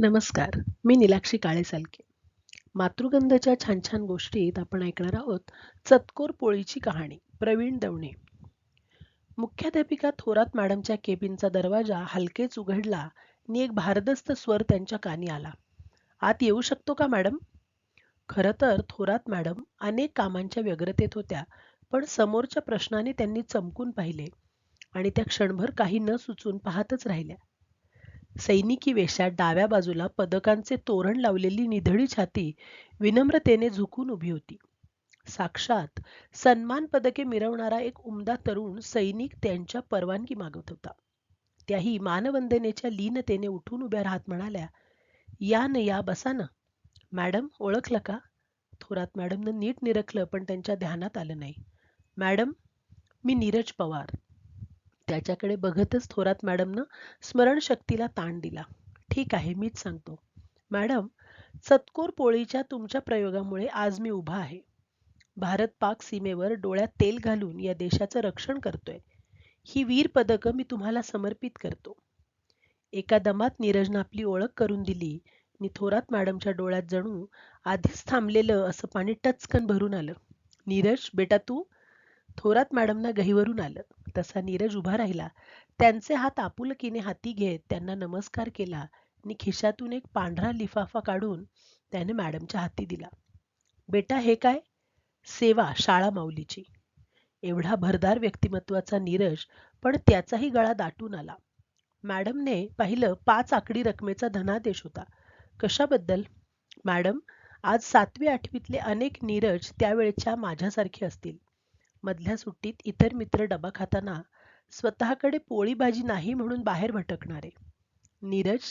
नमस्कार. मी नीलाक्षी काळे-सालके. मातृगंधाच्या छान छान गोष्टीत आपण ऐकणार आहोत चतकोर पोळीची कहाणी. प्रवीण दवणे. मुख्याध्यापिका थोरात मॅडमच्या केबिनचा दरवाजा हलकेच उघडला आणि एक भारदस्त स्वर त्यांच्या कानी आला. आत येऊ शकतो का मॅडम? खरं तर थोरात मॅडम अनेक कामांच्या व्यग्रतेत होत्या, पण समोरच्या प्रश्नाने त्यांनी चमकून पाहिले आणि त्या क्षणभर काही न सुचून पाहतच राहिल्या. सैनिकी वेशात डाव्या बाजूला पदकांचे तोरण लावलेली निधडी छाती विनम्रतेने झुकून उभी होती. साक्षात सन्मान पदके मिरवणारा एक उमदा तरुण सैनिक त्यांच्या परवानगी मागत होता. त्याही मानवंदनेच्या लीनतेने उठून उभ्या राहत म्हणाल्या, "या न या, बसा ना." "मॅडम, ओळखलं का?" थोरात मॅडमनं नीट निरखलं, पण त्यांच्या ध्यानात आलं नाही. "मॅडम, मी नीरज पवार." त्याच्याकडे बघतच थोरात मॅडमनं स्मरणशक्तीला ताण दिला. "ठीक आहे, मीच सांगतो. मॅडम, चतकोर पोळीच्या तुमच्या प्रयोगामुळे आज मी उभा आहे. भारत-पाक सीमेवर डोळ्यात तेल घालून या देशाचं रक्षण करतोय. ही वीर पदकं मी तुम्हाला समर्पित करतो." एका दमात नीरजनं आपली ओळख करून दिली आणि थोरात मॅडमच्या डोळ्यात जणू आधीच थांबलेलं असं पाणी टचकन भरून आलं. "नीरज, बेटा तू?" थोरात मॅडमना गहिवरून आलं. तसा नीरज उभा राहिला. त्यांचे हात आपुलकीने हाती घेत त्यांना नमस्कार केला आणि खिशातून एक पांढरा लिफाफा काढून त्याने मॅडमच्या हाती दिला. "बेटा, हे काय?" "सेवा, शाळा माऊलीची." एवढा भरदार व्यक्तिमत्वाचा नीरज, पण त्याचाही गळा दाटून आला. मॅडमने पाहिलं 5 आकडी रकमेचा धनादेश होता. "कशाबद्दल?" "मॅडम, आज 7वी-8वीतले अनेक नीरज त्यावेळच्या माझ्यासारखे असतील. मधल्या सुट्टीत इतर मित्र डबा खाताना स्वतःकडे पोळी भाजी नाही म्हणून बाहेर भटकणारे." "नीरज,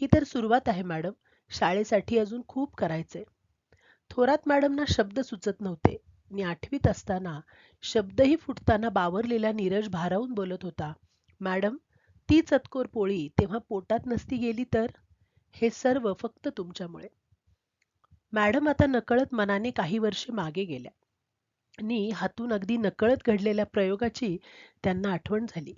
ही तर सुरुवात आहे मॅडम. शाळेसाठी अजून खूप करायचंय." थोरात मॅडमना शब्द सुचत नव्हते आणि 8वीत असताना शब्दही फुटताना बावरलेला नीरज भारावून बोलत होता, "मॅडम, ती चतकोर पोळी तेव्हा पोटात नसती गेली तर? हे सर्व फक्त तुमच्यामुळे." मॅडम आता नकळत मनाने काही वर्षे मागे गेल्या आणि हातून अगदी नकळत घडलेल्या प्रयोगाची त्यांना आठवण झाली.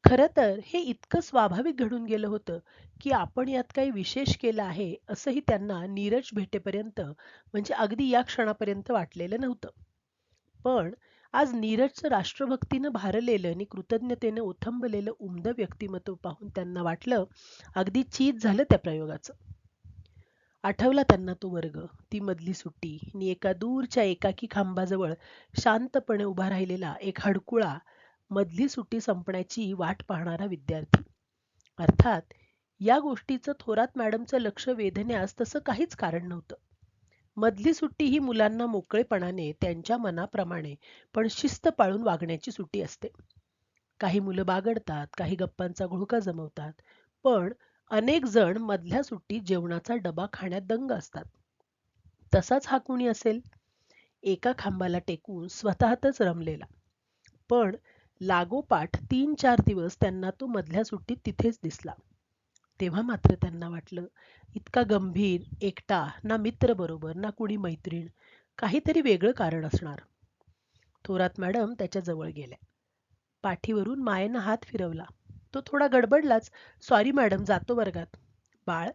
खरं तर हे इतकं स्वाभाविक घडून गेलं होतं, की आपण यात काही विशेष केलं आहे असंही त्यांना नीरज भेटेपर्यंत म्हणजे अगदी या क्षणापर्यंत वाटलेलं नव्हतं. पण आज नीरजचं राष्ट्रभक्तीनं भारलेलं आणि कृतज्ञतेनं ओथंबलेलं उमदं व्यक्तिमत्व पाहून त्यांना वाटलं, अगदी चीज झालं त्या प्रयोगाचं. आठवला त्यांना तो वर्ग, ती मधली सुट्टी आणि एका दूरच्या एकाकी खांबाजवळ शांतपणे उभा राहिलेला एक हडकुळा, मधली सुट्टी संपण्याची वाट पाहणारा विद्यार्थी. अर्थात या गोष्टीचं थोरात मॅडमचं लक्ष वेधण्यास तसं काहीच कारण नव्हतं. मधली सुट्टी ही मुलांना मोकळेपणाने त्यांच्या मनाप्रमाणे पण शिस्त पाळून वागण्याची सुट्टी असते. काही मुलं बागडतात, काही गप्पांचा घोळका जमवतात, पण अनेक जण मधल्या सुट्टीत जेवणाचा डबा खाण्यात दंग असतात. तसाच हा कुणी असेल, एका खांबाला टेकून स्वतःतच रमलेला. पण लागोपाठ 3-4 दिवस त्यांना तो मधल्या सुट्टीत तिथेच दिसला. तेव्हा मात्र त्यांना वाटलं, इतका गंभीर, एकटा, ना मित्र बरोबर, ना कुणी मैत्रीण, काहीतरी वेगळं कारण असणार. थोरात मॅडम त्याच्या जवळ गेल्या. पाठीवरून मायेनं हात फिरवला. तो थोडा गडबडलाच. "सॉरी मॅडम, जातो वर्गात." "बाळ,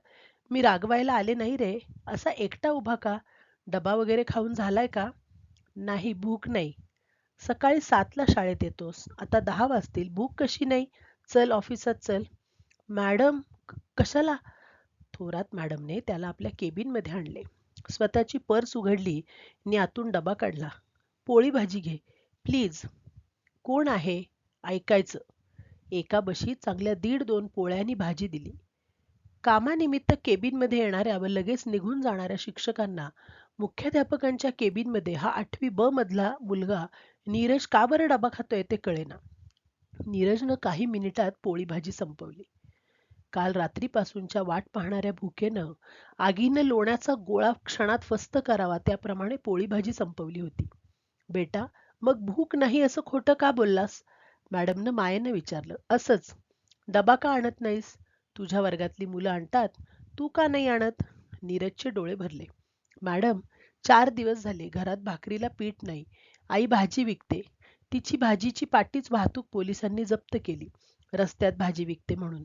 मी रागवायला आले नाही रे. असा एकटा उभा का? डबा वगैरे खाऊन झालाय का?" "नाही, भूक नाही." "सकाळी 7ला शाळेत येतोस. आता 10 वाजतील. भूक कशी नाही? चल ऑफिसात चल." "मॅडम, कशाला?" थोरात मॅडमने त्याला आपल्या केबिनमध्ये आणले. स्वतःची पर्स उघडली आणि आतून डबा काढला. "पोळी भाजी घे, प्लीज." "कोण आहे?" "ऐकायचं." एका बशीत चांगल्या 1.5-2 पोळ्या आणि भाजी दिली. कामानिमित्त केबिनमध्ये येणाऱ्या व लगेच निघून जाणाऱ्या शिक्षकांना मुख्याध्यापकांच्या केबिनमध्ये हा 8वी ब मधला मुलगा नीरज का बरं डबा खातोय ते कळेना. नीरजनं काही मिनिटात पोळी भाजी संपवली. काल रात्रीपासूनच्या वाट पाहणाऱ्या भुकेनं आगीनं लोण्याचा गोळा क्षणात फस्त करावा त्याप्रमाणे पोळी भाजी संपवली होती. "बेटा, मग भूक नाही असं खोटं का बोललास?" मॅडमनं मायेनं विचारलं. "असंच." "डबा का आणत नाहीस? तुझ्या वर्गातली मुलं आणतात, तू का नाही आणत?" नीरजचे डोळे भरले. "मॅडम, 4 दिवस झाले घरात भाकरीला पीठ नाही. आई भाजी विकते. तिची भाजीची पाटीच वाहतूक पोलिसांनी जप्त केली. रस्त्यात भाजी विकते म्हणून."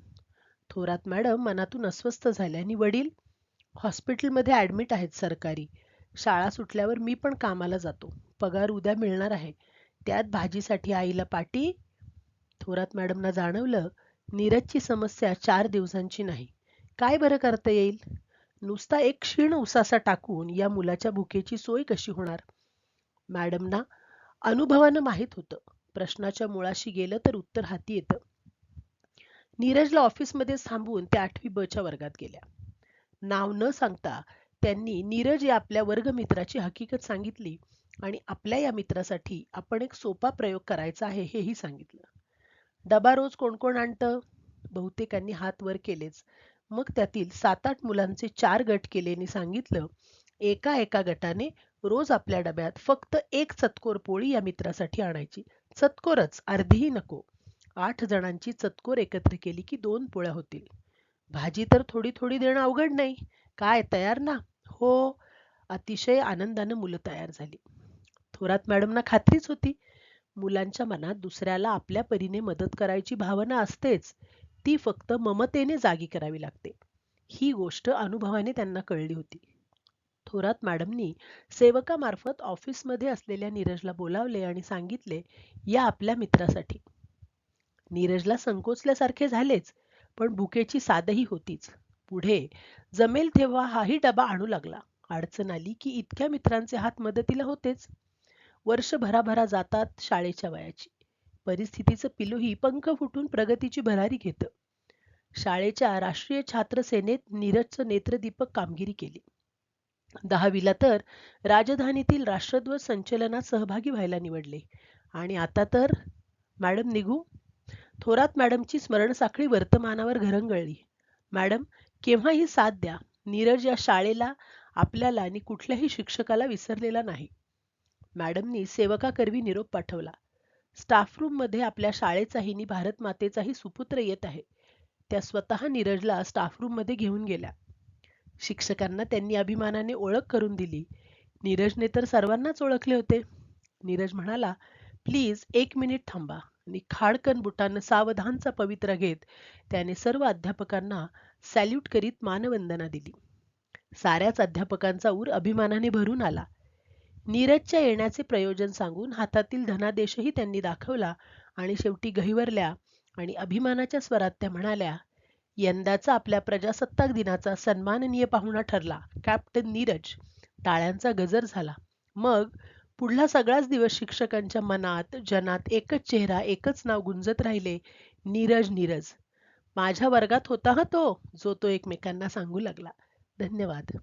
थोरात मॅडम मनातून अस्वस्थ झाल्या आणि वडील हॉस्पिटलमध्ये ऍडमिट आहेत सरकारी. शाळा सुटल्यावर मी पण कामाला जातो. पगार उद्या मिळणार आहे. त्यात भाजीसाठी आईला पाटी. थोरात मॅडमना जाणवलं, नीरजची समस्या 4 दिवसांची नाही. काय बरं करता येईल? नुसता एक क्षीण उसासा टाकून या मुलाच्या भुकेची सोय कशी होणार? मॅडमना अनुभवानं माहीत होतं, प्रश्नाच्या मुळाशी गेलं तर उत्तर हाती येतं. नीरजला ऑफिसमध्ये थांबवून त्या 8वी ब च्या वर्गात गेल्या. नाव न सांगता त्यांनी नीरज या आपल्या वर्गमित्राची हकीकत सांगितली आणि आपल्या या मित्रासाठी आपण एक सोपा प्रयोग करायचा आहे हेही सांगितलं. डबा रोज कोण कोण आणतं? बहुतेकांनी हात वर केलेच. मग त्यातील 7-8 मुलांचे 4 गट केले आणि सांगितलं, एका एका गटाने रोज आपल्या डब्यात फक्त एक चतकोर पोळी या मित्रासाठी आणायची. चतकोरच, अर्धीही नको. 8 जणांची चतकोर एकत्र केली की 2 पोळ्या होतील. भाजी तर थोडी थोडी देणं अवघड नाही. काय तयार ना? हो. अतिशय आनंदानं मुलं तयार झाली. थोरात मॅडमना खात्रीच होती, मुलांच्या मनात दुसऱ्याला आपल्या परीने मदत करायची भावना असतेच. ती फक्त ममतेने जागी करावी लागते. ही गोष्ट अनुभवाने त्यांना कळली होती. थोरात मॅडमनी सेवकामार्फत ऑफिसमध्ये असलेल्या नीरजला बोलावले आणि सांगितले, या आपल्या मित्रासाठी. नीरजला संकोचल्यासारखे झालेच, पण भुकेची साधही होतीच. पुढे जमेल तेव्हा हाही डबा आणू लागला. अडचण आली की इतक्या मित्रांचे हात मदतीला होतेच. वर्ष भराभरा जातात शाळेच्या वयाची. परिस्थितीचं पिलूही पंख फुटून प्रगतीची भरारी घेतं. शाळेच्या राष्ट्रीय छात्र सेनेत नीरजचं नेत्रदीपक कामगिरी केली. 10वीला तर राजधानीतील राष्ट्रध्वज संचलनात सहभागी व्हायला निवडले. आणि आता तर मॅडम निघू? थोरात मॅडमची स्मरणसाखळी वर्तमानावर घरंगळली. मॅडम, केव्हाही साथ द्या. नीरज या शाळेला, आपल्याला आणि कुठल्याही शिक्षकाला विसरलेला नाही. मॅडमनी सेवकाकरवी निरोप पाठवला. स्टाफ रूम मध्ये आपल्या शाळेचाही आणि भारत मातेचाही सुपुत्र येत आहे. त्या स्वतः नीरजला स्टाफ रूम मध्ये घेऊन गेल्या. शिक्षकांना त्यांनी अभिमानाने ओळख करून दिली. नीरजने तर सर्वांनाच ओळखले होते. नीरज म्हणाला, प्लीज 1 मिनिट थांबा. आणि खाडकन बुटानं सावधानचा पवित्रा घेत त्याने सर्व अध्यापकांना सॅल्यूट करीत मानवंदना दिली. साऱ्याच अध्यापकांचा ऊर अभिमानाने भरून आला. नीरजच्या येण्याचे प्रयोजन सांगून हातातील धनादेशही त्यांनी दाखवला आणि शेवटी गहिवरल्या आणि अभिमानाच्या स्वरात त्या म्हणाल्या, यंदाचा आपल्या प्रजासत्ताक दिनाचा सन्माननीय पाहुणा ठरला कॅप्टन नीरज. टाळ्यांचा गजर झाला. मग पुढला सगळाच दिवस शिक्षकांच्या मनात जनात एकच चेहरा, एकच नाव गुंजत राहिले, नीरज नीरज. माझ्या वर्गात होता हा तो, जो तो एकमेकांना सांगू लागला. धन्यवाद.